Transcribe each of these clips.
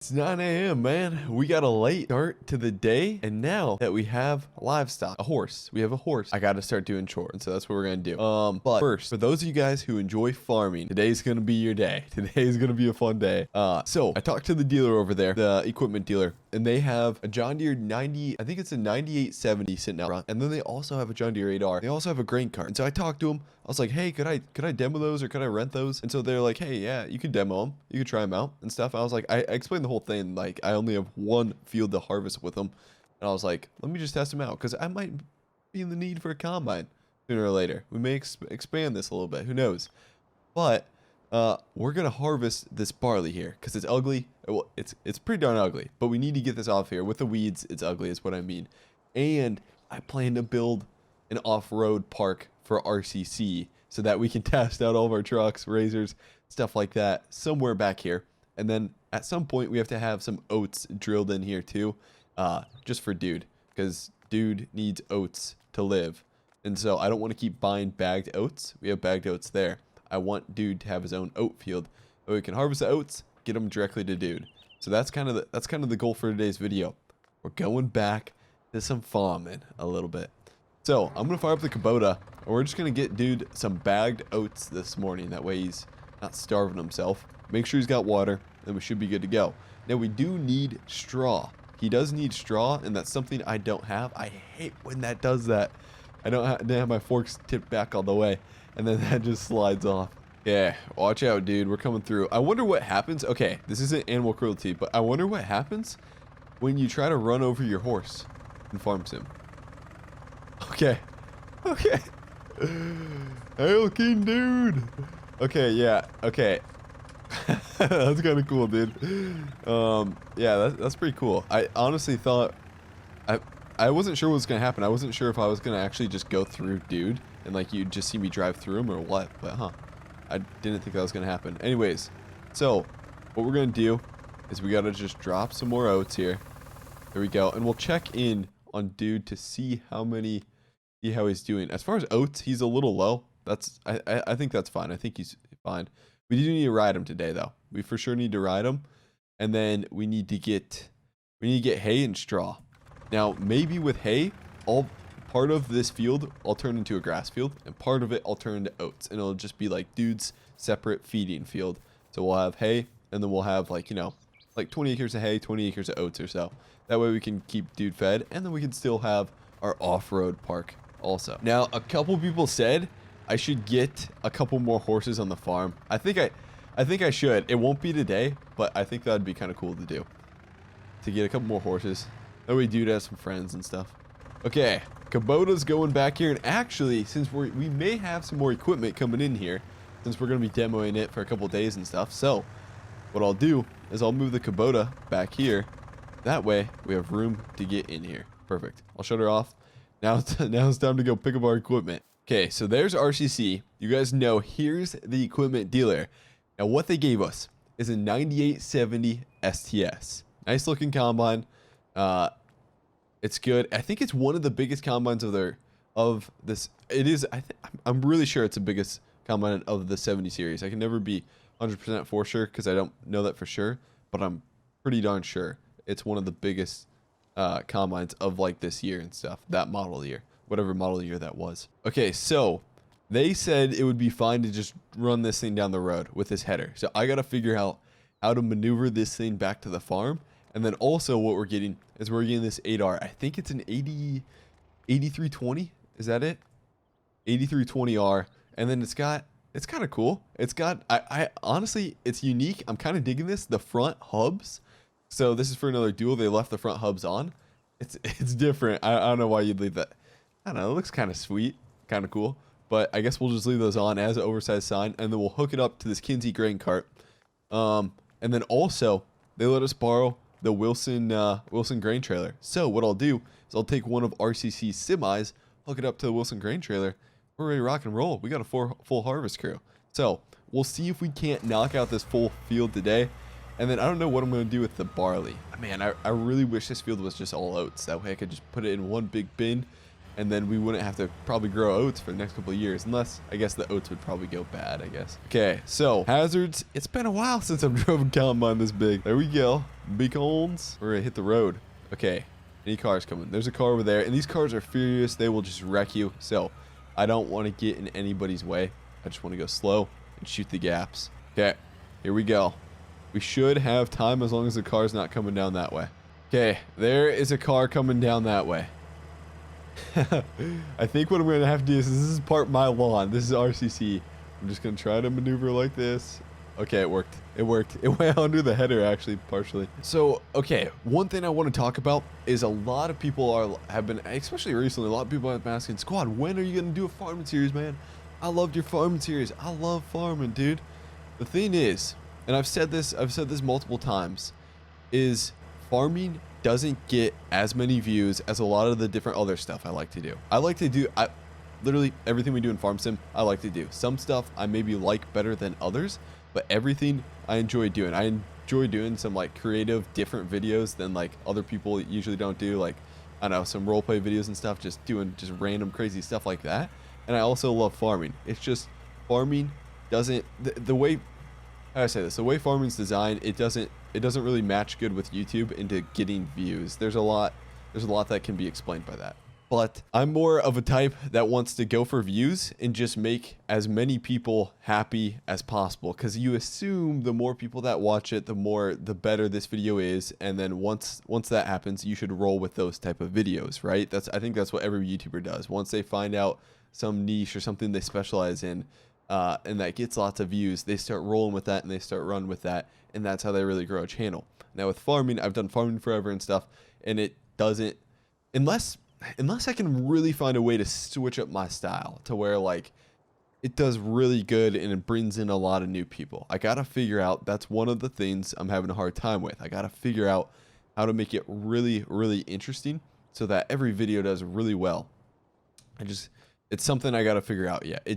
It's 9 a.m. man. We got a late start to the day, and now that we have livestock, a horse, we have a horse, I gotta start doing chores, and so that's what we're gonna do. But first, for those of you guys who enjoy farming, today's gonna be your day. Today's gonna be a fun day. So I talked to the dealer over there, the equipment dealer, and they have a John Deere 90, I think it's a 9870 sitting out front, and then they also have a John Deere 8R. They also have a grain cart, and so I talked to them. I was like, hey, could I demo those, or could I rent those? And so they're like, hey, yeah, you could demo them, you could try them out and stuff. I was like, I explained the whole thing, like I only have one field to harvest with them, and I was like, let me just test them out because I might be in the need for a combine sooner or later. We may expand this a little bit, who knows? But we're gonna harvest this barley here because it's ugly. Well, it's pretty darn ugly, but we need to get this off here with the weeds. It's ugly is what I mean. And I plan to build an off-road park for RCC so that we can test out all of our trucks, razors, stuff like that somewhere back here. And then at some point we have to have some oats drilled in here too, just for dude, because dude needs oats to live. And so I don't want to keep buying bagged oats. We have bagged oats there. I want dude to have his own oat field, but we can harvest the oats, get them directly to dude. So that's kind of the goal for today's video. We're going back to some farming a little bit. So I'm gonna fire up the Kubota, and we're just gonna get dude some bagged oats this morning. That way he's not starving himself. Make sure he's got water, and we should be good to go. Now we do need straw. He does need straw, and that's something I don't have. I hate when that does that. I didn't have my forks tipped back all the way, and then that just slides off. Yeah, watch out, dude. We're coming through. I wonder what happens. Okay, this isn't animal cruelty, but I wonder what happens when you try to run over your horse in farm sim. Okay. Okay. Hail King, dude. Okay, yeah. Okay. That's kind of cool, dude. Yeah, that's pretty cool. I honestly thought I wasn't sure what was gonna happen. I wasn't sure if I was gonna actually just go through dude and like you'd just see me drive through him or what, but I didn't think that was gonna happen. Anyways, so what we're gonna do is we gotta just drop some more oats here. There we go, and we'll check in on dude to see how he's doing. As far as oats, he's a little low. I think that's fine. I think he's fine. We do need to ride him today though. We for sure need to ride him, and then we need to get hay and straw. Now maybe with hay, part of this field I'll turn into a grass field, and part of it I'll turn into oats, and it'll just be like dude's separate feeding field. So we'll have hay, and then we'll have like, you know, like 20 acres of hay, 20 acres of oats or so. That way we can keep dude fed, and then we can still have our off-road park also. Now a couple people said I should get a couple more horses on the farm. I think I should. It won't be today, but I think that'd be kind of cool to do. To get a couple more horses. That way dude has some friends and stuff. Okay, Kubota's going back here, and actually, since we may have some more equipment coming in here, since we're going to be demoing it for a couple days and stuff. So what I'll do is I'll move the Kubota back here. That way we have room to get in here. Perfect. I'll shut her off. Now it's time to go pick up our equipment. Okay, so there's RCC. You guys know, here's the equipment dealer. Now what they gave us is a 9870 STS. Nice looking combine. It's good. I think it's one of the biggest combines of this. It is. I'm really sure it's the biggest combine of the 70 series. I can never be 100% for sure because I don't know that for sure, but I'm pretty darn sure it's one of the biggest combines of like this year and stuff. That model year, whatever model year that was. Okay, so they said it would be fine to just run this thing down the road with this header. So I gotta figure out how to maneuver this thing back to the farm. And then also what we're getting is we're getting this 8R. I think it's an 8320. Is that it? 8320R. And then it's kind of cool. It's got, I honestly, it's unique. I'm kind of digging this. The front hubs. So this is for another duel. They left the front hubs on. It's different. I don't know why you'd leave that. I don't know. It looks kind of sweet. Kind of cool. But I guess we'll just leave those on as an oversized sign. And then we'll hook it up to this Kinsey grain cart. And then also they let us borrow the Wilson grain trailer. So what I'll do is I'll take one of RCC's semis, hook it up to the Wilson grain trailer. We're ready to rock and roll. We got a full harvest crew. So we'll see if we can't knock out this full field today. And then I don't know what I'm going to do with the barley. Man, I really wish this field was just all oats. That way I could just put it in one big bin, and then we wouldn't have to probably grow oats for the next couple of years, unless I guess the oats would probably go bad, I guess. Okay, so hazards. It's been a while since I've driven a combine this big. There we go. Beacons. We're gonna hit the road. Okay, any cars coming? There's a car over there, and these cars are furious. They will just wreck you. So I don't want to get in anybody's way. I just want to go slow and shoot the gaps. Okay, here we go. We should have time as long as the car's not coming down that way. Okay, there is a car coming down that way. I think what I'm going to have to do is, this is part of my lawn. This is RCC. I'm just going to try to maneuver like this. Okay, it worked. It worked. It went under the header, actually, partially. So, okay, one thing I want to talk about is a lot of people have been, especially recently, a lot of people have been asking, Squad, when are you going to do a farming series, man? I loved your farming series. I love farming, dude. The thing is, and I've said this multiple times, is farming doesn't get as many views as a lot of the different other stuff I like to do. Literally everything we do in Farm Sim, I like to do. Some stuff I maybe like better than others, but everything I enjoy doing. I enjoy doing some like creative, different videos than like other people usually don't do. Like, I don't know, some roleplay videos and stuff, just doing just random crazy stuff like that. And I also love farming. It's just farming doesn't, the way, how do I say this? The way farming's designed, it doesn't really match good with YouTube into getting views. There's a lot that can be explained by that. But I'm more of a type that wants to go for views and just make as many people happy as possible, because you assume the more people that watch it, the better this video is, and then once that happens, you should roll with those type of videos, right? I think that's what every YouTuber does. Once they find out some niche or something they specialize in, and that gets lots of views, they start rolling with that and they start running with that, and that's how they really grow a channel. Now with farming, I've done farming forever and stuff, and it doesn't, unless I can really find a way to switch up my style to where like it does really good and it brings in a lot of new people. I gotta figure out, that's one of the things I'm having a hard time with. I gotta figure out how to make it really, really interesting so that every video does really well. It's something I gotta figure out yet.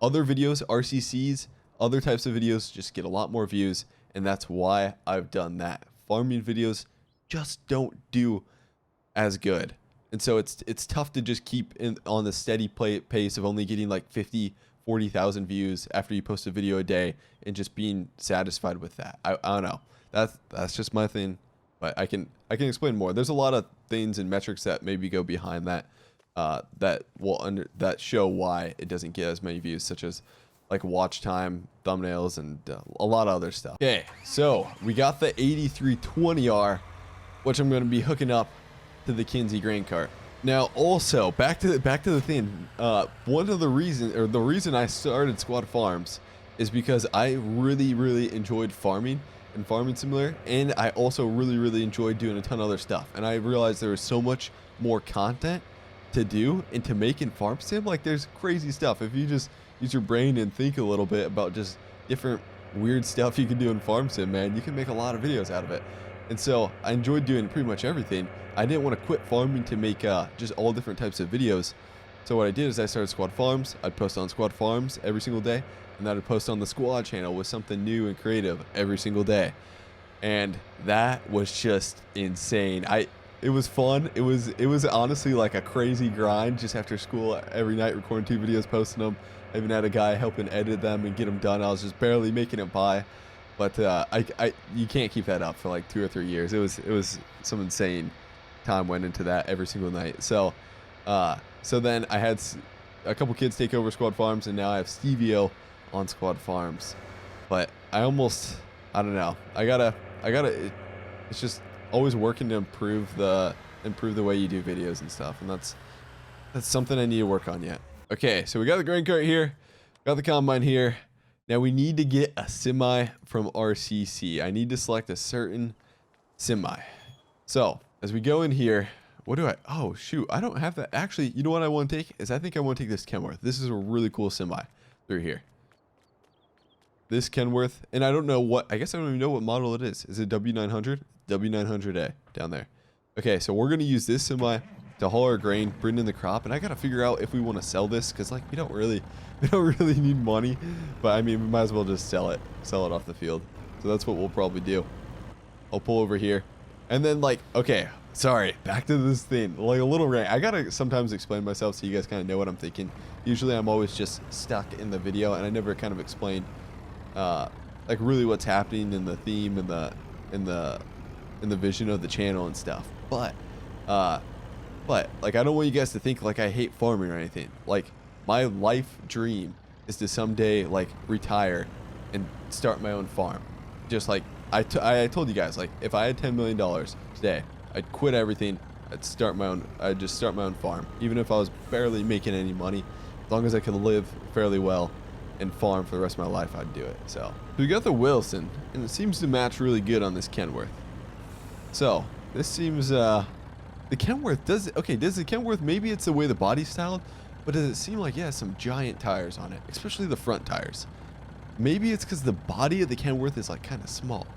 Other videos, RCCs, other types of videos just get a lot more views, and that's why I've done that. Farming videos just don't do as good, and so it's tough to just keep on the steady pace of only getting like 40,000 views after you post a video a day and just being satisfied with that. I don't know, that's just my thing, but I can explain more. There's a lot of things and metrics that maybe go behind that that show why it doesn't get as many views, such as like watch time, thumbnails, and a lot of other stuff. Okay, so we got the 8320R, which I'm going to be hooking up to the Kinsey grain cart. Now, also back to the thing. One of the reason I started Squad Farms is because I really enjoyed farming and Farming Simulator, and I also really enjoyed doing a ton of other stuff. And I realized there was so much more content to do and to make in Farm Sim. Like, there's crazy stuff if you just use your brain and think a little bit about just different weird stuff you can do in Farm Sim, man. You can make a lot of videos out of it. And so I enjoyed doing pretty much everything. I didn't want to quit farming to make just all different types of videos. So what I did is I started Squad Farms. I'd post on Squad Farms every single day, and then I'd post on the Squad channel with something new and creative every single day. And that was just insane. It was fun. It was honestly like a crazy grind just after school every night, recording 2 videos, posting them. I even had a guy helping edit them and get them done. I was just barely making it by. But you can't keep that up for like 2 or 3 years. It was some insane time went into that every single night. So then I had a couple kids take over Squad Farms, and now I have Stevio on Squad Farms. But I don't know. I gotta. It's just always working to improve the way you do videos and stuff, and that's something I need to work on yet. Okay, so we got the grain cart here, got the combine here. Now we need to get a semi from RCC. I need to select a certain semi. So as we go in here, oh shoot, I don't have that. Actually, you know what I want to take is I think I want to take this Kenworth. This is a really cool semi through here. This Kenworth, and I don't know I guess I don't even know what model it is. Is it W900? W900A down there. Okay, so we're going to use this semi to haul our grain, bring in the crop, and I got to figure out if we want to sell this, because like we don't really need money, but I mean we might as well just sell it off the field. So that's what we'll probably do. I'll pull over here, and then like, okay, Sorry, back to this thing. Like a little rant. I gotta sometimes explain myself so you guys kind of know what I'm thinking. Usually I'm always just stuck in the video and I never kind of explain like really what's happening in the theme and the vision of the channel and stuff. But like I don't want you guys to think like I hate farming or anything. Like my life dream is to someday like retire and start my own farm. Just like I told you guys, like if I had $10 million today, I'd quit everything. I'd just start my own farm. Even if I was barely making any money, as long as I could live fairly well and farm for the rest of my life, I'd do it. So we got the Wilson, and it seems to match really good on this Kenworth. So this seems the Kenworth does it. Okay, does the Kenworth, maybe it's the way the body's styled, but does it seem like, yeah, some giant tires on it, especially the front tires? Maybe it's because the body of the Kenworth is like kind of small.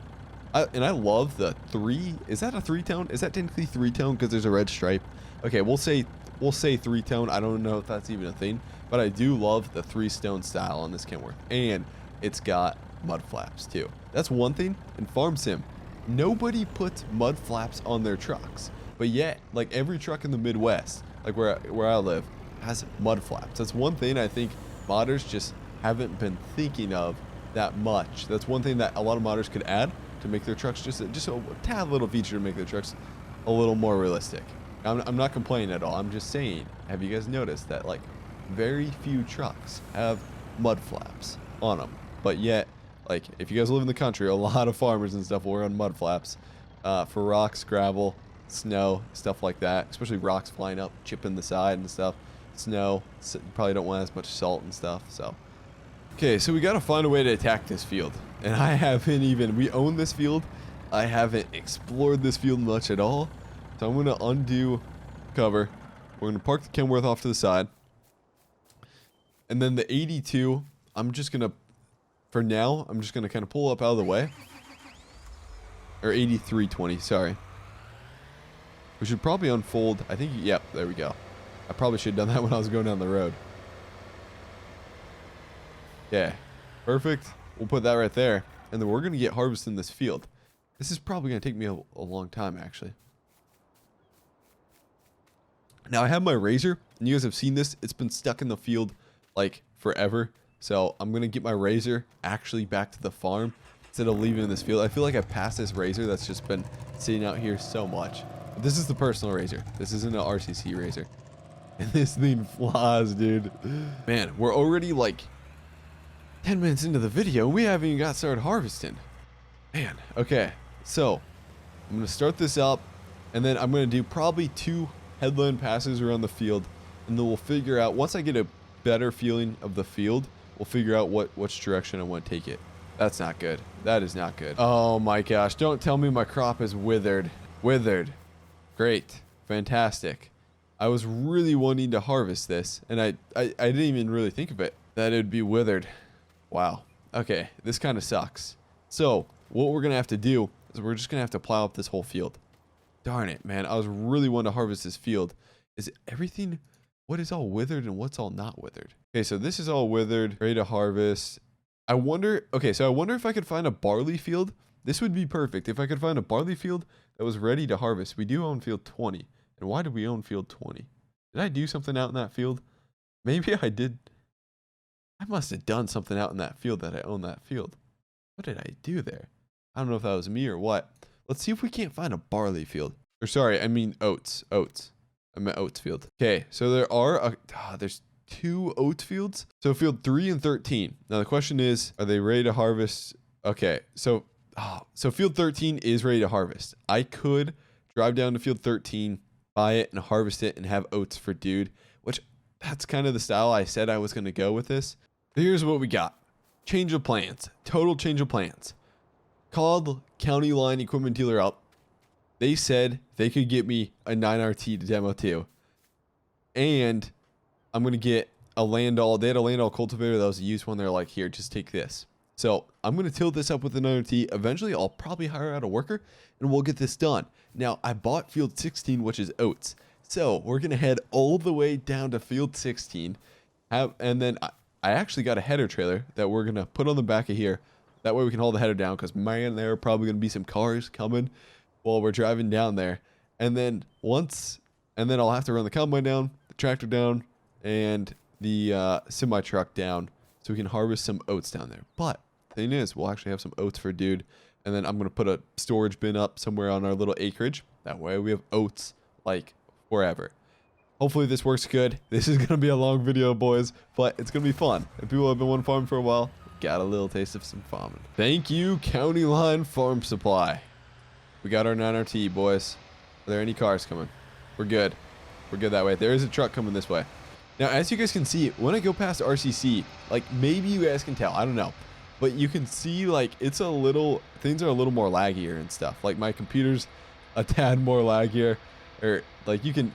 And I love the 3. Is that a 3-tone? Is that technically 3-tone because there's a red stripe? Okay, we'll say 3-tone. I don't know if that's even a thing, but I do love the 3-stone style on this Kenworth, and it's got mud flaps too. That's one thing. In Farm Sim, nobody puts mud flaps on their trucks, but yet like every truck in the Midwest, like where I live, has mud flaps. That's one thing I think modders just haven't been thinking of that much. That's one thing that a lot of modders could add to make their trucks just a tad little feature to make their trucks a little more realistic. I'm not complaining at all. I'm just saying, have you guys noticed that like very few trucks have mud flaps on them? But yet, like if you guys live in the country, a lot of farmers and stuff will run mud flaps for rocks, gravel, snow, stuff like that. Especially rocks flying up, chipping the side and stuff. Snow, so you probably don't want as much salt and stuff. So okay, so we got to find a way to attack this field. And I haven't even, we own this field. I haven't explored this field much at all. So I'm going to undo cover. We're going to park the Kenworth off to the side. And then the 82, I'm just going to, for now, I'm just going to kind of pull up out of the way. Or 8320, sorry. We should probably unfold. I think, yep, there we go. I probably should have done that when I was going down the road. Yeah, perfect. We'll put that right there. And then we're going to get harvesting this field. This is probably going to take me a long time, actually. Now, I have my razor, and you guys have seen this. It's been stuck in the field, like, forever. So, I'm going to get my razor actually back to the farm instead of leaving it in this field. I feel like I've passed this razor that's just been sitting out here so much. But this is the personal razor. This isn't an RCC razor. And this thing flies, dude. Man, we're already, like 10 minutes into the video and we haven't even got started harvesting. Man, okay. So, I'm going to start this up and then I'm going to do probably 2 headland passes around the field and then we'll figure out, once I get a better feeling of the field, we'll figure out which direction I want to take it. That's not good. That is not good. Oh my gosh, don't tell me my crop is withered. Withered. Great. Fantastic. I was really wanting to harvest this and I didn't even really think of it, that it would be withered. Wow. Okay, this kind of sucks. So, what we're going to have to do is we're just going to have to plow up this whole field. Darn it, man. I was really wanting to harvest this field. Is everything, what is all withered and what's all not withered? Okay, so this is all withered, ready to harvest. I wonder if I could find a barley field. This would be perfect. If I could find a barley field that was ready to harvest. We do own field 20. And why did we own field 20? Did I do something out in that field? Maybe I did. I must have done something out in that field that I own that field. What did I do there? I don't know if that was me or what. Let's see if we can't find a barley field. Or sorry, I mean oats. Oats. I meant oats field. Okay, so there are there's 2 oats fields. So field 3 and 13. Now the question is, are they ready to harvest? Okay, so field 13 is ready to harvest. I could drive down to field 13, buy it and harvest it and have oats for dude, which that's kind of the style I said I was going to go with this. Here's what we got. Change of plans. Total change of plans. Called County Line Equipment Dealer up. They said they could get me a 9RT to demo too. And I'm going to get a Landall. They had a Landall cultivator that was a used one. They're like, here, just take this. So I'm going to tilt this up with a 9RT. Eventually, I'll probably hire out a worker and we'll get this done. Now, I bought field 16, which is oats. So we're going to head all the way down to field 16. And then I actually got a header trailer that we're going to put on the back of here. That way we can haul the header down because, man, there are probably going to be some cars coming while we're driving down there. And then I'll have to run the combine down, the tractor down, and the semi truck down so we can harvest some oats down there. But the thing is, we'll actually have some oats for dude. And then I'm going to put a storage bin up somewhere on our little acreage. That way we have oats like forever. Hopefully this works good. This is going to be a long video, boys, but it's going to be fun. If people have been one farm for a while, got a little taste of some farming. Thank you, County Line Farm Supply. We got our 9RT, boys. Are there any cars coming? We're good. We're good that way. There is a truck coming this way. Now, as you guys can see, when I go past RCC, like maybe you guys can tell, I don't know. But you can see like things are a little more laggier and stuff. Like my computer's a tad more laggier, or like you can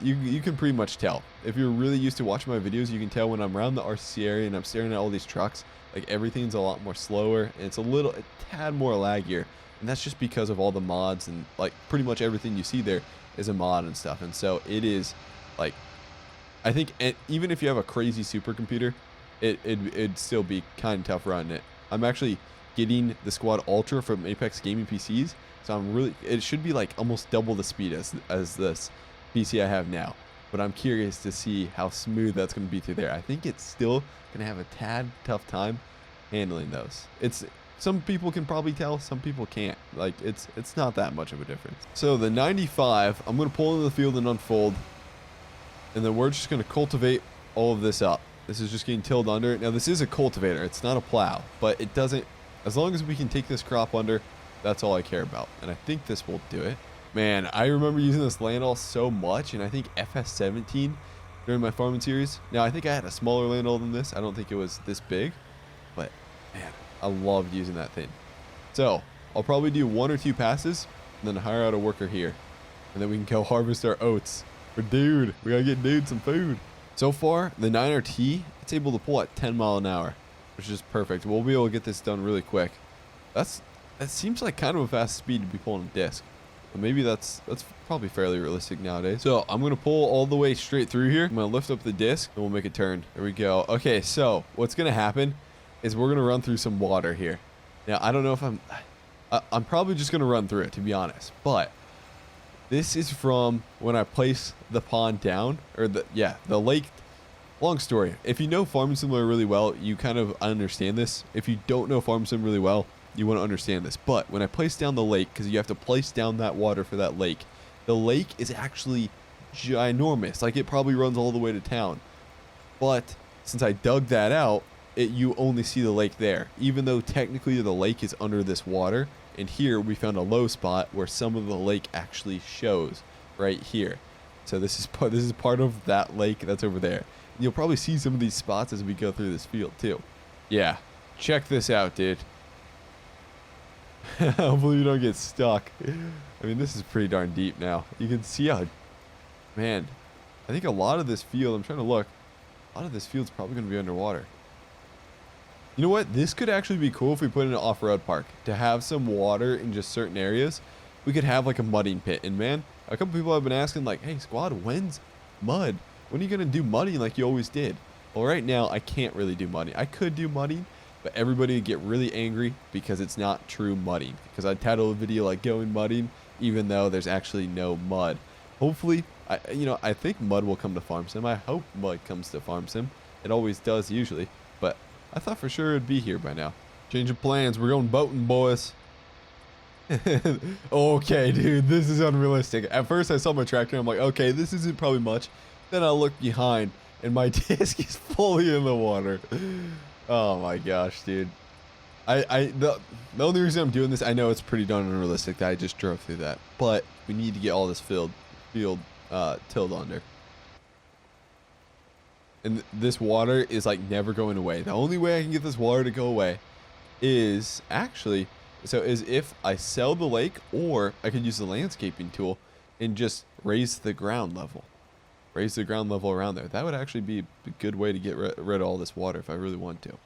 pretty much tell. If you're really used to watching my videos, you can tell when I'm around the RCC area and I'm staring at all these trucks, like everything's a lot more slower and it's a tad more laggier. And that's just because of all the mods, and like pretty much everything you see there is a mod and stuff. And so it is like, I think even if you have a crazy supercomputer, it'd still be kind of tough running it. I'm actually getting the Squad Ultra from Apex Gaming PCs, so it should be like almost double the speed as this PC I have now. But I'm curious to see how smooth that's going to be through there. I think it's still going to have a tad tough time handling those. Some people can probably tell, some people can't. Like it's not that much of a difference. So the 95, I'm going to pull into the field and unfold, and then we're just going to cultivate all of this up. This is just getting tilled under. Now this is a cultivator, it's not a plow, but it doesn't, as long as we can take this crop under, that's all I care about. And I think this will do it. Man, I remember using this landall so much, and I think FS17 during my farming series. Now I think I had a smaller landall than this. I don't think it was this big, but man, I loved using that thing. So I'll probably do 1 or 2 passes and then hire out a worker here, and then we can go harvest our oats. But dude, we gotta get dude some food. So far, the 9RT, it's able to pull at 10 mile an hour, which is perfect. We'll be able to get this done really quick. That seems like kind of a fast speed to be pulling a disc. But maybe that's probably fairly realistic nowadays. So I'm going to pull all the way straight through here. I'm going to lift up the disc and we'll make it turn. There we go. Okay, so what's going to happen is we're going to run through some water here. Now, I don't know if I'm probably just going to run through it, to be honest. But this is from when I place the pond down, or the lake. Long story. If you know Farming Simulator really well, you kind of understand this. If you don't know Farming Sim really well, you want to understand this. But when I place down the lake, because you have to place down that water for that lake, the lake is actually ginormous. Like it probably runs all the way to town. But since I dug that out, you only see the lake there, even though technically the lake is under this water. And here we found a low spot where some of the lake actually shows right here. So this is part of that lake that's over there. You'll probably see some of these spots as we go through this field too. Yeah, check this out, dude. Hopefully you don't get stuck. I mean, this is pretty darn deep now. You can see how, man, I think a lot of this field, I'm trying to look, a lot of this field's probably going to be underwater. You know what? This could actually be cool if we put in an off-road park. To have some water in just certain areas, we could have like a mudding pit. And man, a couple people have been asking like, hey, Squad, when's mud? When are you going to do mudding like you always did? Well, right now, I can't really do mudding. I could do mudding, but everybody would get really angry because it's not true mudding. Because I titled a video like going mudding, even though there's actually no mud. Hopefully, I think mud will come to Farm Sim. I hope mud comes to Farm Sim. It always does usually, but I thought for sure it'd be here by now. Change of plans. We're going boating, boys. Okay, dude, this is unrealistic. At first, I saw my tractor. I'm like, okay, this isn't probably much. Then I look behind, and my disc is fully in the water. Oh my gosh, dude. The only reason I'm doing this, I know it's pretty darn unrealistic that I just drove through that, but we need to get all this field tilled under. And this water is like never going away. The only way I can get this water to go away is if I sell the lake, or I could use the landscaping tool and just raise the ground level. Raise the ground level around there. That would actually be a good way to get rid of all this water if I really want to.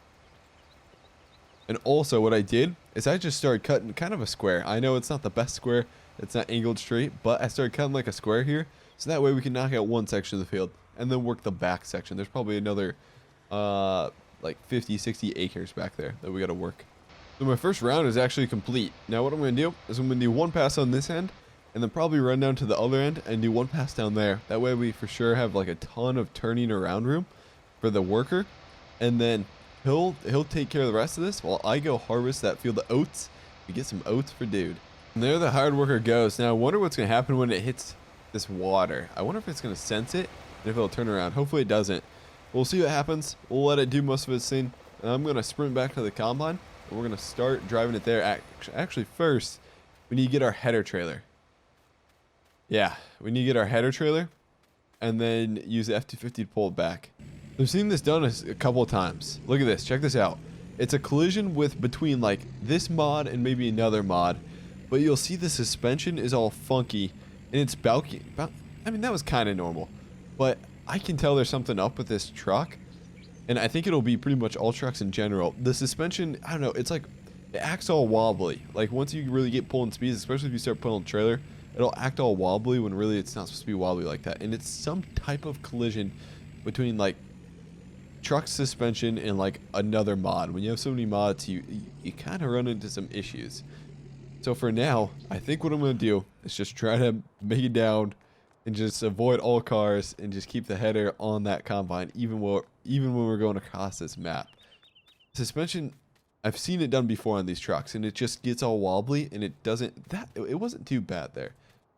And also what I did is I just started cutting kind of a square. I know it's not the best square. It's not angled straight, but I started cutting like a square here. So that way we can knock out one section of the field and then work the back section. There's probably another like 50, 60 acres back there that we got to work. So my first round is actually complete. Now what I'm going to do is I'm going to do one pass on this end, and then probably run down to the other end and do one pass down there. That way we for sure have like a ton of turning around room for the worker, and then he'll take care of the rest of this while I go harvest that field of oats. We get some oats for dude. And there the hired worker goes. Now I wonder what's gonna happen when it hits this water. I wonder if it's gonna sense it and if it'll turn around. Hopefully it doesn't. We'll see what happens. We'll let it do most of its thing. And I'm gonna sprint back to the combine and we're gonna start driving it there. Actually, first we need to get our header trailer. Yeah, we need to get our header trailer and then use the F-250 to pull it back. I've seen this done a couple of times. Look at this. Check this out. It's a collision between like this mod and maybe another mod, but you'll see the suspension is all funky and it's bulky. I mean, that was kind of normal, but I can tell there's something up with this truck, and I think it'll be pretty much all trucks in general. The suspension, I don't know, it's like it acts all wobbly. Like once you really get pulling speeds, especially if you start pulling a trailer, it'll act all wobbly when really it's not supposed to be wobbly like that. And it's some type of collision between like truck suspension and like another mod. When you have so many mods, you kind of run into some issues. So for now, I think what I'm going to do is just try to make it down and just avoid all cars and just keep the header on that combine even when we're going across this map. Suspension, I've seen it done before on these trucks and it just gets all wobbly, and it wasn't too bad there.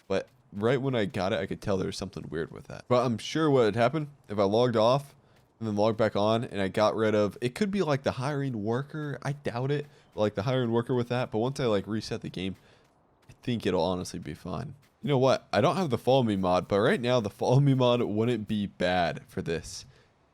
But right when I got it, I could tell there was something weird with that. But I'm sure what would happen if I logged off and then logged back on and I got rid of, it could be like the hiring worker. I doubt it, but like the hiring worker with that. But once I like reset the game, I think it'll honestly be fine. You know what? I don't have the follow me mod, but right now the follow me mod wouldn't be bad for this.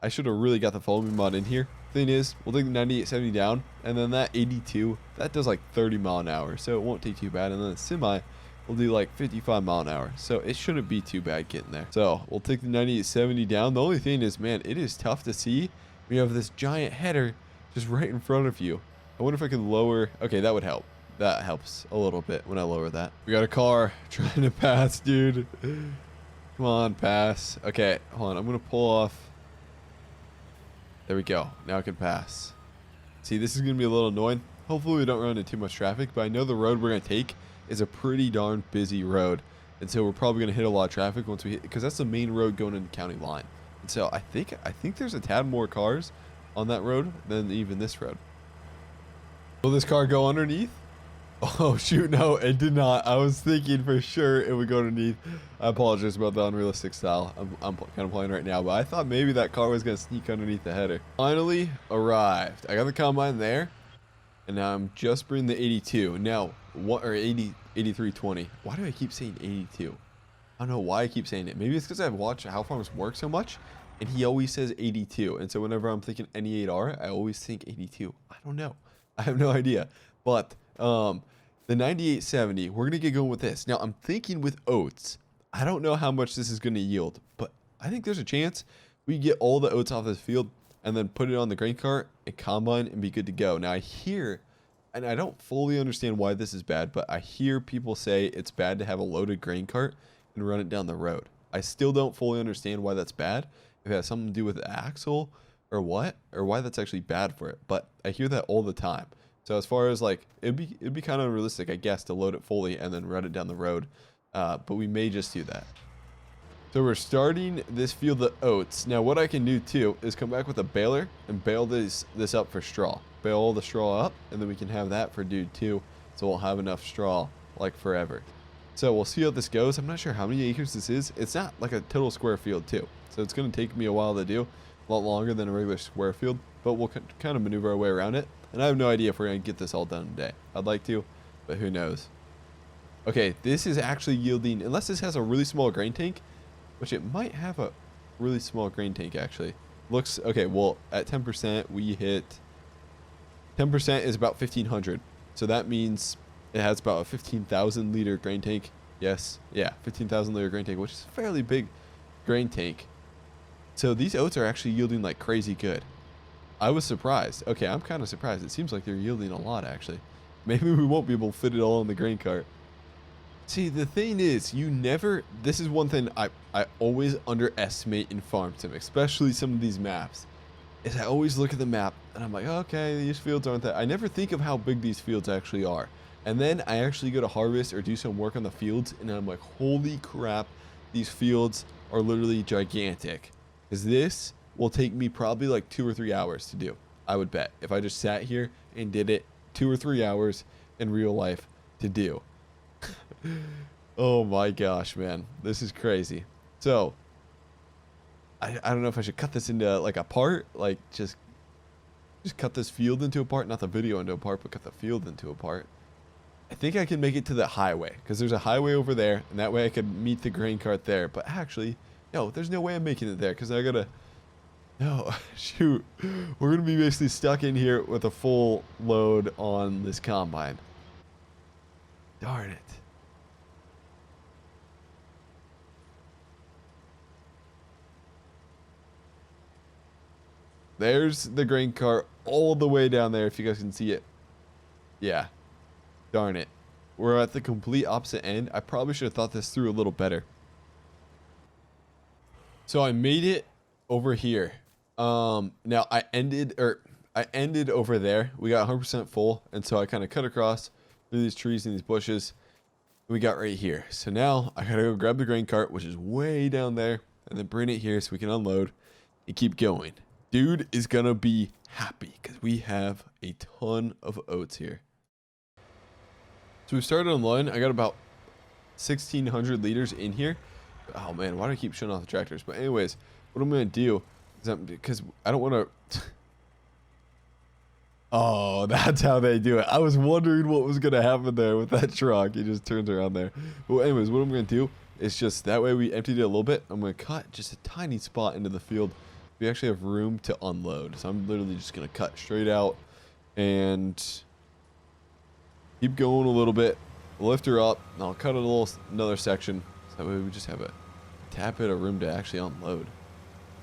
I should have really got the follow me mod in here. Thing is, we'll take the 9870 down, and then that 82, that does like 30 mile an hour, so it won't take too bad. And then the semi will do like 55 mile an hour, so it shouldn't be too bad getting there. So we'll take the 9870 down. The only thing is, man, it is tough to see. We have this giant header just right in front of you. I wonder if I can lower. Okay, that would help. That helps a little bit when I lower that. We got a car trying to pass, dude. Come on, pass. Okay, hold on. I'm gonna pull off. There we go. Now I can pass. See, this is gonna be a little annoying. Hopefully we don't run into too much traffic, but I know the road we're gonna take is a pretty darn busy road, and so we're probably gonna hit a lot of traffic once we hit, because that's the main road going into county line. And so I think there's a tad more cars on that road than even this road. Will this car go underneath? Oh shoot, no, it did not. I was thinking for sure it would go underneath. I apologize about the unrealistic style I'm kind of playing right now, but I thought maybe that car was gonna sneak underneath the header. Finally arrived. I got the combine there, and now I'm just bringing the 82. Now, what, or 8320. Why do I keep saying 82? I don't know why I keep saying it. Maybe it's because I've watched How Farms Work so much, and he always says 82. And so whenever I'm thinking NE8R, I always think 82. I don't know. I have no idea. But the 9870, we're gonna get going with this. Now I'm thinking with oats, I don't know how much this is gonna yield, but I think there's a chance we get all the oats off this field and then put it on the grain cart and combine and be good to go. Now I hear, and I don't fully understand why this is bad, but I hear people say it's bad to have a loaded grain cart and run it down the road. I still don't fully understand why that's bad, if it has something to do with the axle or what, or why that's actually bad for it, but I hear that all the time. So as far as like, it'd be kind of unrealistic, I guess, to load it fully and then run it down the road. But we may just do that. So we're starting this field of oats. Now what I can do too is come back with a baler and bale this up for straw. Bale all the straw up, and then we can have that for dude too. So we'll have enough straw like forever. So we'll see how this goes. I'm not sure how many acres this is. It's not like a total square field too. So it's going to take me a while to do. A lot longer than a regular square field, but we'll kind of maneuver our way around it. And I have no idea if we're going to get this all done today. I'd like to, but who knows. Okay, this is actually yielding, unless this has a really small grain tank, which it might have a really small grain tank actually. Looks, okay, well, at 10%, we hit, 10% is about 1,500. So that means it has about a 15,000 liter grain tank. Yes, yeah, 15,000 liter grain tank, which is a fairly big grain tank. So these oats are actually yielding like crazy good. I was surprised. Okay, I'm kind of surprised. It seems like they're yielding a lot, actually. Maybe we won't be able to fit it all in the grain cart. See, the thing is, this is one thing I always underestimate in Farm Sim, especially some of these maps, is I always look at the map, and I'm like, okay, these fields aren't that. I never think of how big these fields actually are. And then I actually go to harvest or do some work on the fields, and I'm like, holy crap, these fields are literally gigantic. Because this will take me probably like 2 or 3 hours to do, I would bet. If I just sat here and did it 2 or 3 hours in real life to do. Oh my gosh, man. This is crazy. So, I don't know if I should cut this into like a part, like just cut this field into a part, not the video into a part, but cut the field into a part. I think I can make it to the highway, because there's a highway over there, and that way I could meet the grain cart there. But actually, no, there's no way I'm making it there, because I gotta, no, shoot. We're gonna be basically stuck in here with a full load on this combine. Darn it. There's the grain cart all the way down there, if you guys can see it. Yeah. Darn it. We're at the complete opposite end. I probably should have thought this through a little better. So I made it over here. Now I ended over there. We got 100% full, and so I kind of cut across through these trees and these bushes. We got right here. So now I gotta go grab the grain cart, which is way down there, and then bring it here so we can unload and keep going. Dude is gonna be happy because we have a ton of oats here. So we started unloading. I got about 1,600 liters in here. Oh man, why do I keep shutting off the tractors? But anyways, what I'm gonna do is because I don't want to. Oh, that's how they do it. I was wondering what was gonna happen there with that truck. He just turns around there. But anyways, what I'm gonna do is just that way we emptied it a little bit. I'm gonna cut just a tiny spot into the field. We actually have room to unload, so I'm literally just gonna cut straight out and keep going a little bit, lift her up, and I'll cut another section, so that way we just have a tad bit of room to actually unload.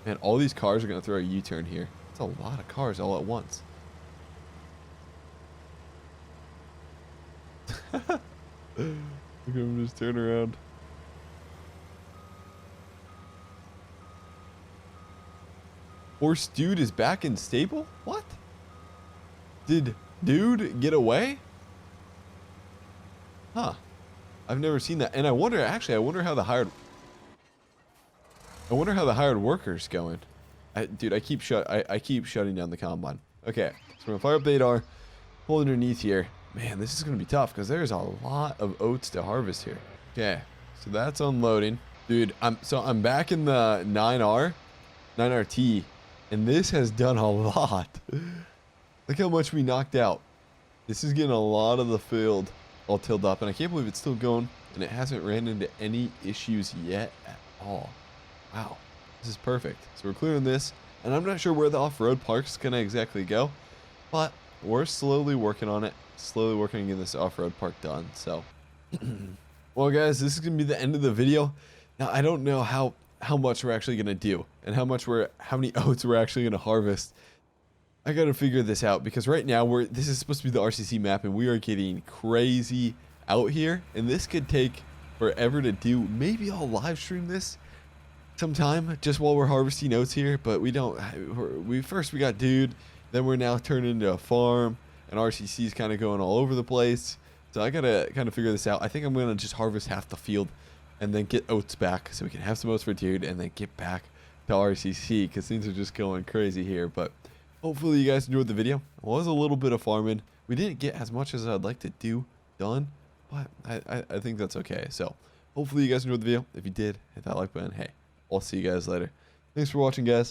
Man, all these cars are gonna throw a U-turn here. It's a lot of cars all at once. Look at him just turn around. Horse dude is back in stable? What? Did dude get away? Huh. I've never seen that. And I wonder how the hired worker's going. Dude, I keep shutting down the combine. Okay. So we're gonna fire up the ADAR, pull underneath here. Man, this is gonna be tough because there's a lot of oats to harvest here. Okay. So that's unloading. Dude, I'm back in the 9RT. And this has done a lot. Look how much we knocked out. This is getting a lot of the field all tilled up. And I can't believe it's still going. And it hasn't ran into any issues yet at all. Wow. This is perfect. So we're clearing this. And I'm not sure where the off-road park's going to exactly go. But we're slowly working on it. Slowly working on getting this off-road park done. So, well, guys, this is going to be the end of the video. Now, I don't know how much we're actually going to do and how many oats we're actually going to harvest. I got to figure this out because right now this is supposed to be the RCC map and we are getting crazy out here, and this could take forever to do. Maybe I'll live stream this sometime just while we're harvesting oats here, but we got dude, then we're now turned into a farm, and RCC is kind of going all over the place. So I got to kind of figure this out. I think I'm going to just harvest half the field and then get oats back so we can have some oats for dude, and then get back to RCC because things are just going crazy here. But hopefully you guys enjoyed the video. It was a little bit of farming. We didn't get as much as I'd like to do done, but I think that's okay. So hopefully you guys enjoyed the video. If you did, hit that like button. Hey, I'll see you guys later. Thanks for watching, guys.